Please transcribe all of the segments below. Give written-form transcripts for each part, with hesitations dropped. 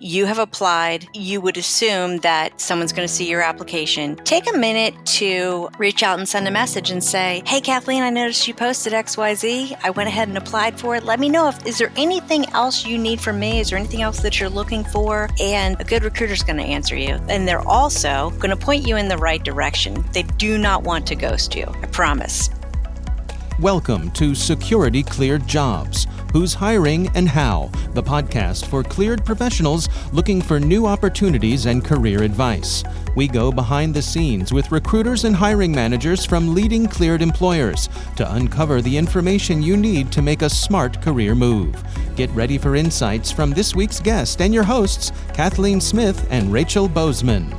You have applied. You would assume that someone's going to see your application. Take a minute to reach out and send a message and say, hey, Kathleen, I noticed you posted XYZ. I went ahead and applied for it. Let me know is there anything else you need from me? Is there anything else that you're looking for? And a good recruiter is going to answer you. And they're also going to point you in the right direction. They do not want to ghost you. I promise. Welcome to Security Cleared Jobs, Who's Hiring and How, the podcast for cleared professionals looking for new opportunities and career advice. We go behind the scenes with recruiters and hiring managers from leading cleared employers to uncover the information you need to make a smart career move. Get ready for insights from this week's guest and your hosts, Kathleen Smith and Rachel Bozeman.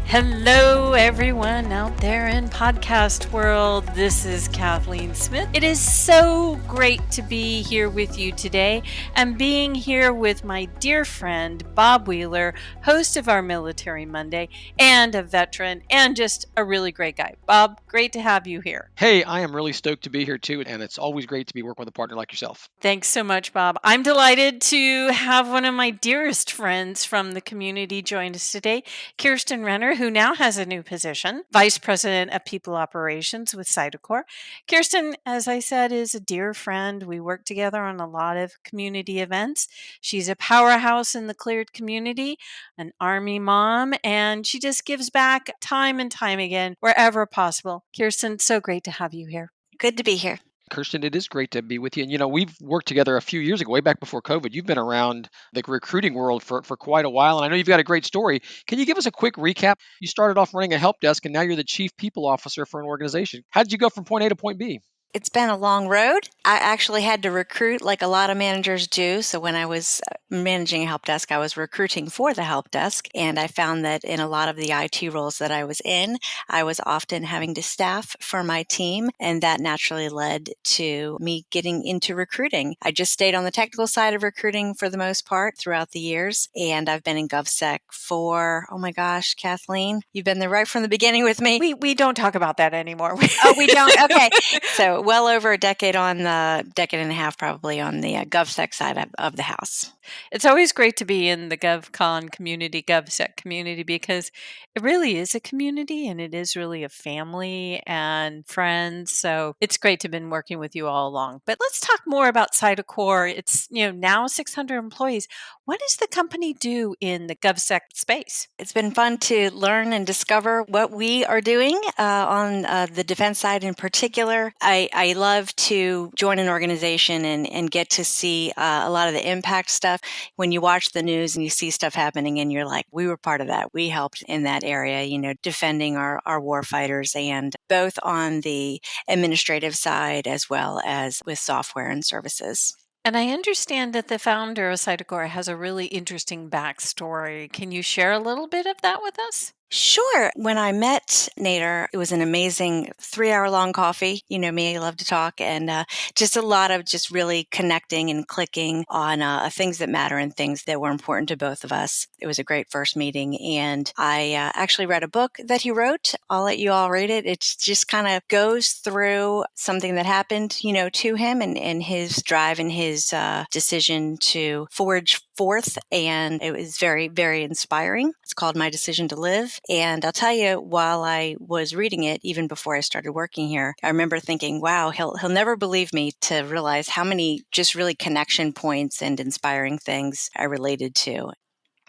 Hello, everyone out there in podcast world. This is Kathleen Smith. It is so great to be here with you today and being here with my dear friend, Bob Wheeler, host of our Military Monday and a veteran and just a really great guy. Bob, great to have you here. Hey, I am really stoked to be here too, and it's always great to be working with a partner like yourself. Thanks so much, Bob. I'm delighted to have one of my dearest friends from the community join us today, Kirsten Renner, who now has a new position, Vice President of People Operations with Cydecor. Kirsten, as I said, is a dear friend. We work together on a lot of community events. She's a powerhouse in the cleared community, an Army mom, and she just gives back time and time again wherever possible. Kirsten, so great to have you here. Good to be here. Kirsten, it is great to be with you. And, we've worked together a few years ago, way back before COVID. You've been around the recruiting world for quite a while, and I know you've got a great story. Can you give us a quick recap? You started off running a help desk, and now you're the chief people officer for an organization. How did you go from point A to point B? It's been a long road. I actually had to recruit like a lot of managers do. So when I was managing a help desk, I was recruiting for the help desk. And I found that in a lot of the IT roles that I was in, I was often having to staff for my team. And that naturally led to me getting into recruiting. I just stayed on the technical side of recruiting for the most part throughout the years. And I've been in GovSec for, oh my gosh, Kathleen, you've been there right from the beginning with me. We don't talk about that anymore. Oh, we don't? Okay. So well over a decade and a half probably on the GovSec side of the house. It's always great to be in the GovCon community, GovSec community, because it really is a community and it is really a family and friends. So it's great to have been working with you all along. But let's talk more about Cydecor. It's now 600 employees. What does the company do in the GovSec space? It's been fun to learn and discover what we are doing on the defense side in particular. I love to join an organization and get to see a lot of the impact stuff. When you watch the news and you see stuff happening and you're like, we were part of that. We helped in that area, defending our war fighters, and both on the administrative side as well as with software and services. And I understand that the founder of Cydecor has a really interesting backstory. Can you share a little bit of that with us? Sure. When I met Nader, it was an amazing 3-hour-long coffee. You know me, I love to talk, and just a lot of just really connecting and clicking on things that matter and things that were important to both of us. It was a great first meeting, and I actually read a book that he wrote. I'll let you all read it. It just kind of goes through something that happened, to him and his drive and his decision to forge forth, and it was very, very inspiring. It's called My Decision to Live. And I'll tell you, while I was reading it, even before I started working here, I remember thinking, wow, he'll never believe me to realize how many just really connection points and inspiring things I related to.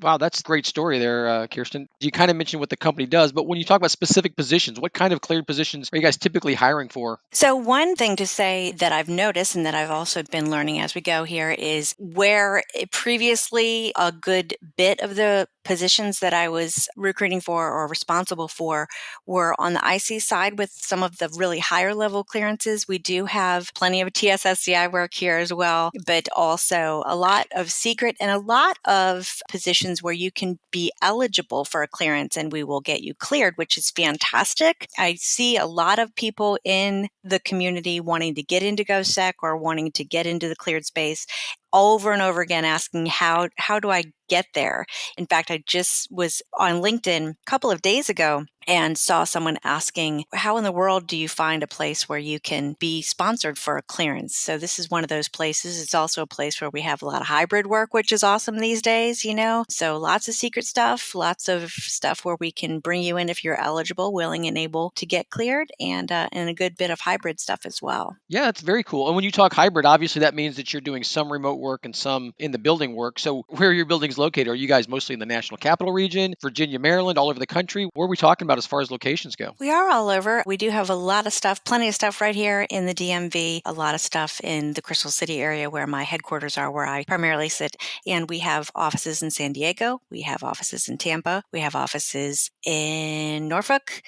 Wow, that's a great story there, Kirsten. You kind of mentioned what the company does, but when you talk about specific positions, what kind of cleared positions are you guys typically hiring for? So one thing to say that I've noticed and that I've also been learning as we go here is where previously a good bit of the positions that I was recruiting for or responsible for were on the IC side with some of the really higher level clearances. We do have plenty of TSSCI work here as well, but also a lot of secret and a lot of positions where you can be eligible for a clearance and we will get you cleared, which is fantastic. I see a lot of people in the community wanting to get into GovSec or wanting to get into the cleared space over and over again asking, how do I get there. In fact, I just was on LinkedIn a couple of days ago and saw someone asking, how in the world do you find a place where you can be sponsored for a clearance? So this is one of those places. It's also a place where we have a lot of hybrid work, which is awesome these days, So lots of secret stuff, lots of stuff where we can bring you in if you're eligible, willing, and able to get cleared, and a good bit of hybrid stuff as well. Yeah, it's very cool. And when you talk hybrid, obviously that means that you're doing some remote work and some in the building work. So where are your buildings located? Are you guys mostly in the National Capital Region, Virginia, Maryland, all over the country? Where are we talking about as far as locations go? We are all over. We do have a lot of stuff, plenty of stuff right here in the DMV, a lot of stuff in the Crystal City area where my headquarters are, where I primarily sit. And we have offices in San Diego. We have offices in Tampa. We have offices in Norfolk.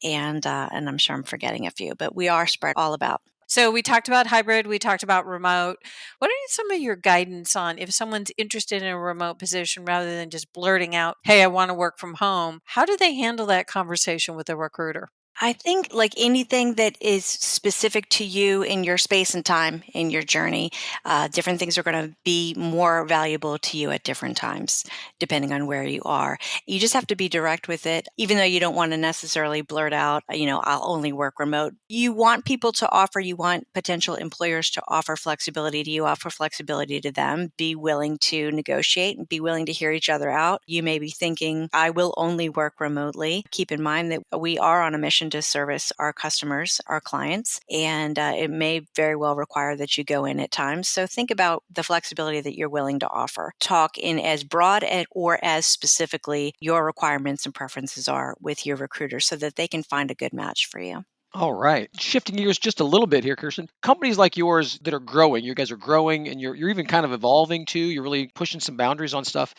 And I'm sure I'm forgetting a few, but we are spread all about. So we talked about hybrid, we talked about remote. What are some of your guidance on if someone's interested in a remote position rather than just blurting out, hey, I want to work from home? How do they handle that conversation with a recruiter? I think like anything that is specific to you in your space and time in your journey, different things are going to be more valuable to you at different times, depending on where you are. You just have to be direct with it, even though you don't want to necessarily blurt out, I'll only work remote. You want people to offer, you want potential employers to offer flexibility to you, offer flexibility to them, be willing to negotiate and be willing to hear each other out. You may be thinking, I will only work remotely. Keep in mind that we are on a mission to service our customers, our clients, and it may very well require that you go in at times. So think about the flexibility that you're willing to offer. Talk in as broad or as specifically your requirements and preferences are with your recruiter so that they can find a good match for you. All right. Shifting gears just a little bit here, Kirsten. Companies like yours that are growing, you guys are growing and you're even kind of evolving too. You're really pushing some boundaries on stuff.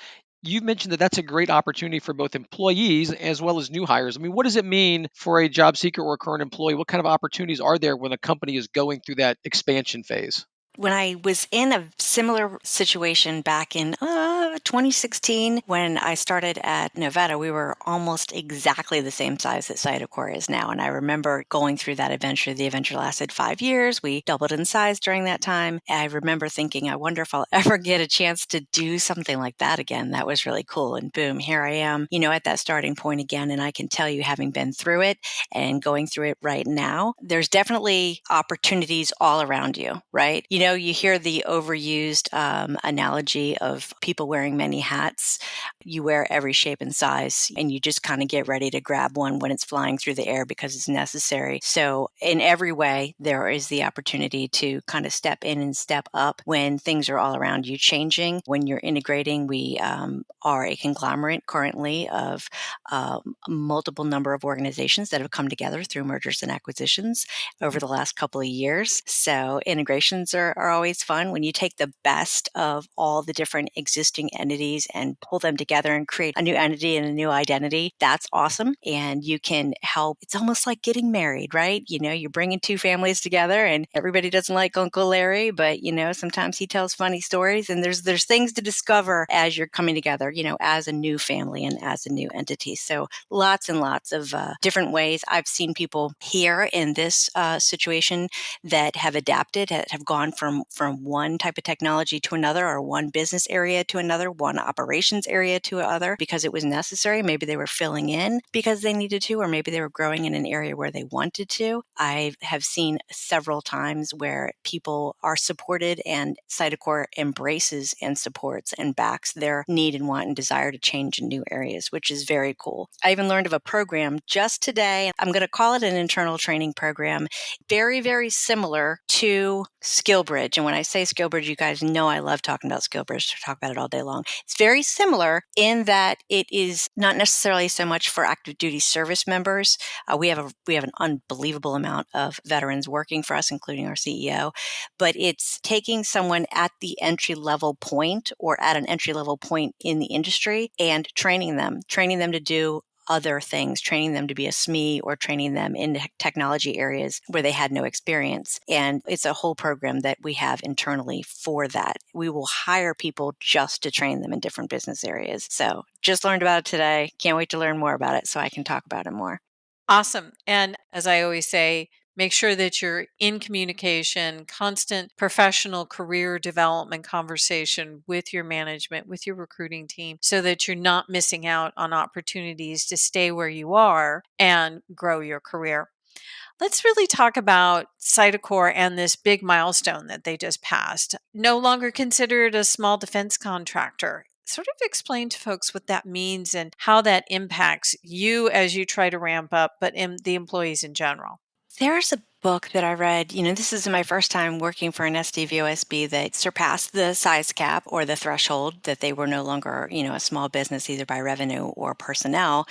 You've mentioned that that's a great opportunity for both employees as well as new hires. I mean, what does it mean for a job seeker or a current employee? What kind of opportunities are there when a company is going through that expansion phase? When I was in a similar situation back in 2016, when I started at Nevada, we were almost exactly the same size that Cydecor is now. And I remember going through that adventure. The adventure lasted 5 years. We doubled in size during that time. I remember thinking, I wonder if I'll ever get a chance to do something like that again. That was really cool. And boom, here I am, at that starting point again. And I can tell you, having been through it and going through it right now, there's definitely opportunities all around you, right? You hear the overused analogy of people wearing many hats. You wear every shape and size, and you just kind of get ready to grab one when it's flying through the air because it's necessary. So in every way, there is the opportunity to kind of step in and step up when things are all around you changing. When you're integrating, we are a conglomerate currently of multiple number of organizations that have come together through mergers and acquisitions over the last couple of years. So integrations are always fun when you take the best of all the different existing entities and pull them together and create a new entity and a new identity. That's awesome. And you can help. It's almost like getting married, right? You're bringing two families together and everybody doesn't like Uncle Larry, but sometimes he tells funny stories and there's things to discover as you're coming together, as a new family and as a new entity. So lots and lots of different ways. I've seen people here in this situation that have adapted, have gone from one type of technology to another, or one business area to another, one operations area to another, because it was necessary. Maybe they were filling in because they needed to, or maybe they were growing in an area where they wanted to. I have seen several times where people are supported and Cydecor embraces and supports and backs their need and want and desire to change in new areas, which is very cool. I even learned of a program just today. I'm going to call it an internal training program, very, very similar to SkillBridge. And when I say SkillBridge, you guys know I love talking about SkillBridge. To talk about it all day long. It's very similar in that it is not necessarily so much for active duty service members. We have an unbelievable amount of veterans working for us, including our CEO. But it's taking someone at the entry level point or at an entry level point in the industry and training them to do other things, training them to be a SME or training them in technology areas where they had no experience. And it's a whole program that we have internally for that. We will hire people just to train them in different business areas. So just learned about it today. Can't wait to learn more about it so I can talk about it more. Awesome. And as I always say, Make sure that you're in communication, constant professional career development conversation with your management, with your recruiting team, so that you're not missing out on opportunities to stay where you are and grow your career. Let's really talk about Cydecor and this big milestone that they just passed. No longer considered a small defense contractor. Sort of explain to folks what that means and how that impacts you as you try to ramp up, but in the employees in general. There's a book that I read, this is my first time working for an SDVOSB that surpassed the size cap or the threshold that they were no longer, a small business either by revenue or personnel,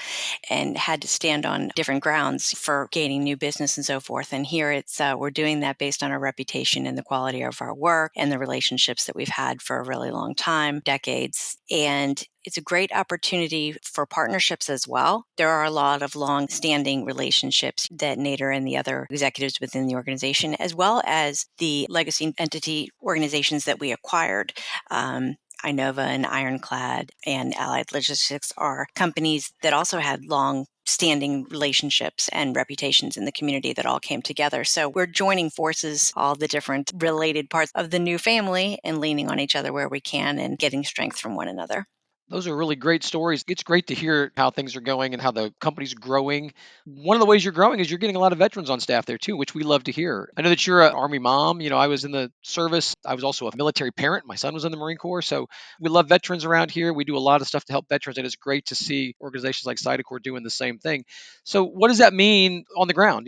and had to stand on different grounds for gaining new business and so forth. And here we're doing that based on our reputation and the quality of our work and the relationships that we've had for a really long time, decades. And it's a great opportunity for partnerships as well. There are a lot of long-standing relationships that Nader and the other executives within the organization, as well as the legacy entity organizations that we acquired. Inova and Ironclad and Allied Logistics are companies that also had long-standing relationships and reputations in the community that all came together. So we're joining forces, all the different related parts of the new family, and leaning on each other where we can and getting strength from one another. Those are really great stories. It's great to hear how things are going and how the company's growing. One of the ways you're growing is you're getting a lot of veterans on staff there too, which we love to hear. I know that you're an Army mom. I was in the service. I was also a military parent. My son was in the Marine Corps. So we love veterans around here. We do a lot of stuff to help veterans, and it's great to see organizations like Cydecor doing the same thing. So what does that mean on the ground?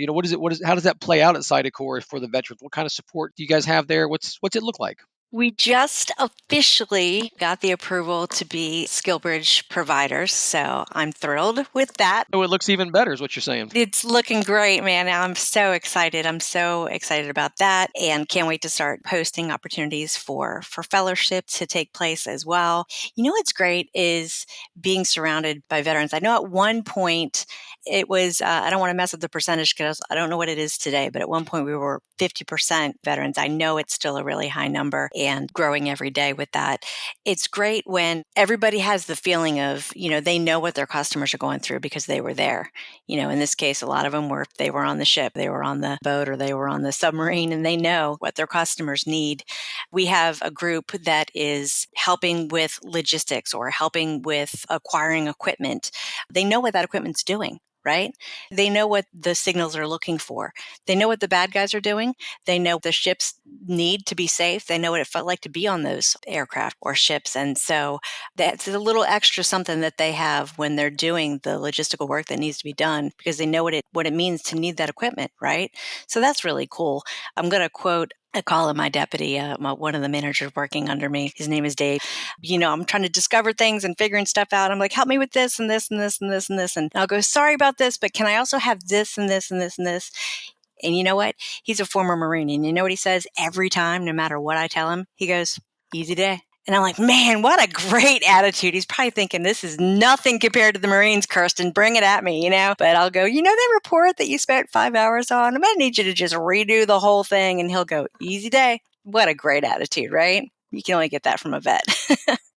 How does that play out at Cydecor for the veterans? What kind of support do you guys have there? What's it look like? We just officially got the approval to be SkillBridge providers, so I'm thrilled with that. Oh, it looks even better is what you're saying. It's looking great, man. I'm so excited. I'm so excited about that and can't wait to start posting opportunities for fellowship to take place as well. What's great is being surrounded by veterans. I know at one point it was, I don't want to mess up the percentage because I don't know what it is today, but at one point we were 50% veterans. I know it's still a really high number and growing every day with that. It's great when everybody has the feeling of, they know what their customers are going through because they were there. In this case, a lot of them they were on the ship, they were on the boat, or they were on the submarine, and they know what their customers need. We have a group that is helping with logistics or helping with acquiring equipment. They know what that equipment's doing. Right? They know what the signals are looking for. They know what the bad guys are doing. They know the ships need to be safe. They know what it felt like to be on those aircraft or ships. And so that's a little extra something that they have when they're doing the logistical work that needs to be done because they know what it means to need that equipment, right? So that's really cool. I'm going to quote I call him my deputy, one of the managers working under me. His name is Dave. I'm trying to discover things and figuring stuff out. I'm like, help me with this and this and this and this and this. And I'll go, sorry about this, but can I also have this and this and this and this? And you know what? He's a former Marine. And you know what he says every time, no matter what I tell him? He goes, easy day. And I'm like, man, what a great attitude. He's probably thinking this is nothing compared to the Marines, Kirsten. Bring it at me, But I'll go, that report that you spent 5 hours on? I'm going to need you to just redo the whole thing. And he'll go, easy day. What a great attitude, right? You can only get that from a vet.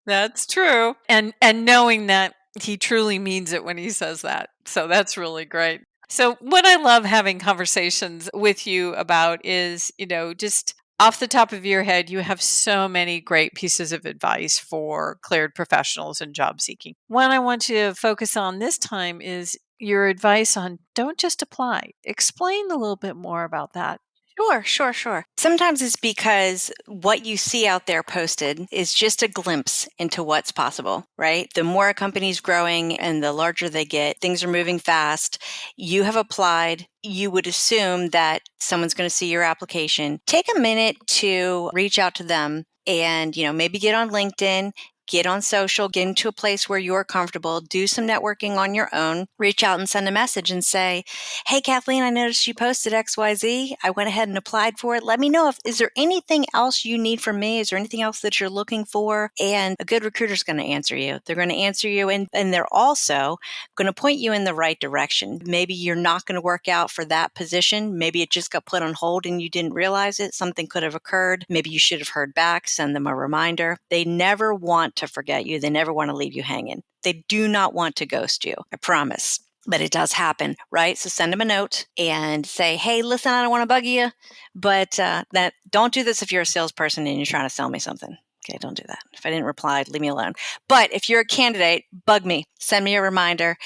That's true. And knowing that he truly means it when he says that. So that's really great. So what I love having conversations with you about is, just off the top of your head, you have so many great pieces of advice for cleared professionals and job seeking. One I want to focus on this time is your advice on don't just apply. Explain a little bit more about that. Sure. Sometimes it's because what you see out there posted is just a glimpse into what's possible, right? The more a company's growing and the larger they get, things are moving fast. You have applied. You would assume that someone's going to see your application. Take a minute to reach out to them and, maybe get on LinkedIn. Get on social, get into a place where you're comfortable, do some networking on your own, reach out and send a message and say, hey, Kathleen, I noticed you posted XYZ. I went ahead and applied for it. Let me know is there anything else you need from me? Is there anything else that you're looking for? And a good recruiter is going to answer you. They're going to answer you and they're also going to point you in the right direction. Maybe you're not going to work out for that position. Maybe it just got put on hold and you didn't realize it. Something could have occurred. Maybe you should have heard back. Send them a reminder. They never want to forget you. They never want to leave you hanging. They do not want to ghost you. I promise. but it does happen, right? So send them a note and say, hey, listen, I don't want to bug you, but don't do this if you're a salesperson and you're trying to sell me something. Okay, don't do that. If I didn't reply, leave me alone. But if you're a candidate, bug me. Send me a reminder.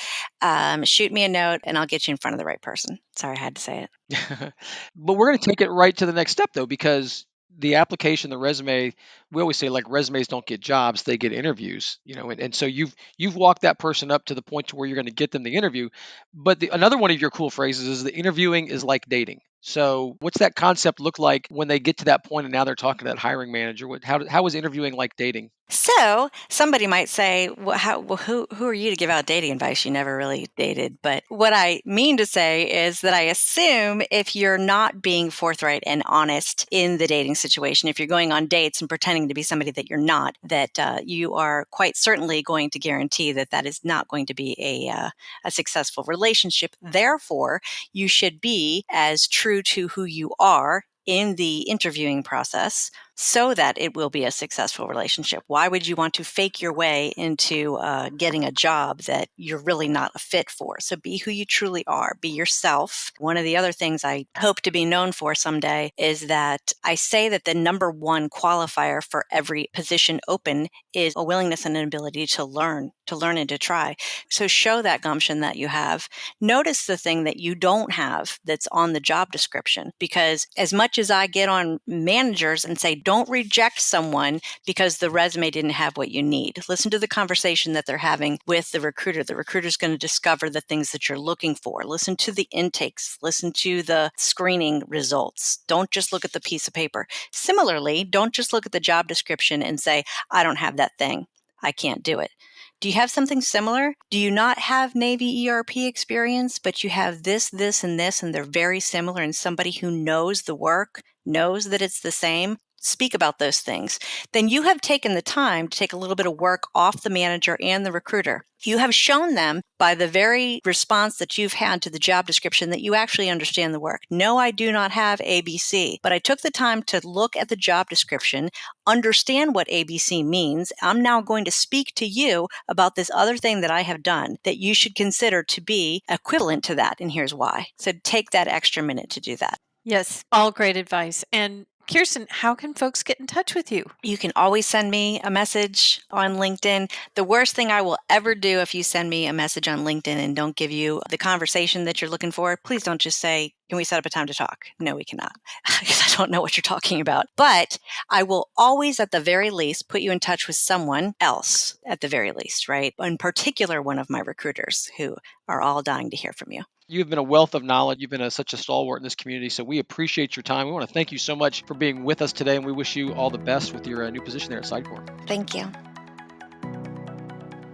Shoot me a note, and I'll get you in front of the right person. Sorry, I had to say it. But we're going to take it right to the next step, though, because the application, the resume, we always say like resumes don't get jobs, they get interviews, and so you've walked that person up to the point to where you're going to get them the interview. But another one of your cool phrases is the interviewing is like dating. So what's that concept look like when they get to that point and now they're talking to that hiring manager? How is interviewing like dating? So somebody might say, who are you to give out dating advice? You never really dated. But what I mean to say is that I assume if you're not being forthright and honest in the dating situation, if you're going on dates and pretending to be somebody that you're not, that you are quite certainly going to guarantee that that is not going to be a successful relationship. Therefore, you should be as true to who you are in the interviewing process so that it will be a successful relationship. Why would you want to fake your way into getting a job that you're really not a fit for? So be who you truly are. Be yourself. One of the other things I hope to be known for someday is that I say that the number one qualifier for every position open is a willingness and an ability to learn and to try. So show that gumption that you have. Notice the thing that you don't have that's on the job description, because as much as I get on managers and say, don't reject someone because the resume didn't have what you need. Listen to the conversation that they're having with the recruiter. The recruiter's going to discover the things that you're looking for. Listen to the intakes. Listen to the screening results. Don't just look at the piece of paper. Similarly, don't just look at the job description and say, I don't have that thing. I can't do it. Do you have something similar? Do you not have Navy ERP experience, but you have this, and this, and they're very similar, and somebody who knows the work, knows that it's the same? Speak about those things. Then you have taken the time to take a little bit of work off the manager and the recruiter. You have shown them by the very response that you've had to the job description that you actually understand the work. No, I do not have ABC, but I took the time to look at the job description, understand what ABC means. I'm now going to speak to you about this other thing that I have done that you should consider to be equivalent to that. And here's why. So take that extra minute to do that. Yes, all great advice. And Kirsten, how can folks get in touch with you? You can always send me a message on LinkedIn. The worst thing I will ever do if you send me a message on LinkedIn and don't give you the conversation that you're looking for, please don't just say, can we set up a time to talk? No, we cannot, because I don't know what you're talking about. But I will always, at the very least, put you in touch with someone else, at the very least, right? In particular, one of my recruiters who are all dying to hear from you. You've been a wealth of knowledge. You've been such a stalwart in this community. So we appreciate your time. We want to thank you so much for being with us today. And we wish you all the best with your new position there at Cydecor. Thank you.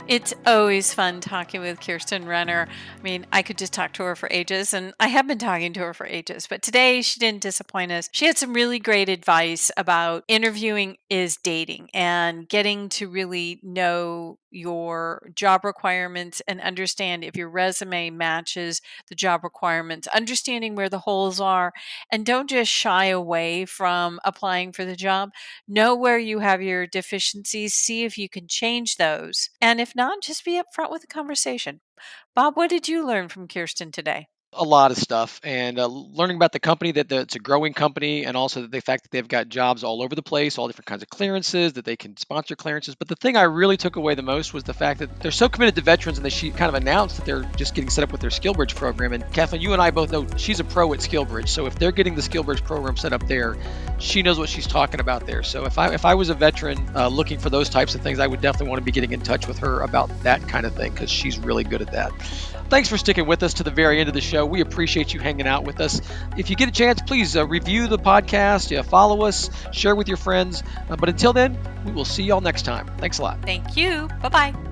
It's always fun talking with Kirsten Renner. I mean, I could just talk to her for ages, and I have been talking to her for ages, but today she didn't disappoint us. She had some really great advice about interviewing is dating and getting to really know your job requirements and understand if your resume matches the job requirements, understanding where the holes are, and don't just shy away from applying for the job. Know where you have your deficiencies, see if you can change those. And if not, just be upfront with the conversation. Bob, what did you learn from Kirsten today? A lot of stuff, and learning about the company, that it's a growing company, and also the fact that they've got jobs all over the place, all different kinds of clearances, that they can sponsor clearances. But the thing I really took away the most was the fact that they're so committed to veterans, and that she kind of announced that they're just getting set up with their SkillBridge program. And Kathleen, you and I both know she's a pro at SkillBridge, so if they're getting the SkillBridge program set up there, she knows what she's talking about there. So if I was a veteran looking for those types of things, I would definitely want to be getting in touch with her about that kind of thing, because she's really good at that. Thanks for sticking with us to the very end of the show. We appreciate you hanging out with us. If you get a chance, please review the podcast, follow us, share with your friends. But until then, we will see y'all next time. Thanks a lot. Thank you. Bye-bye.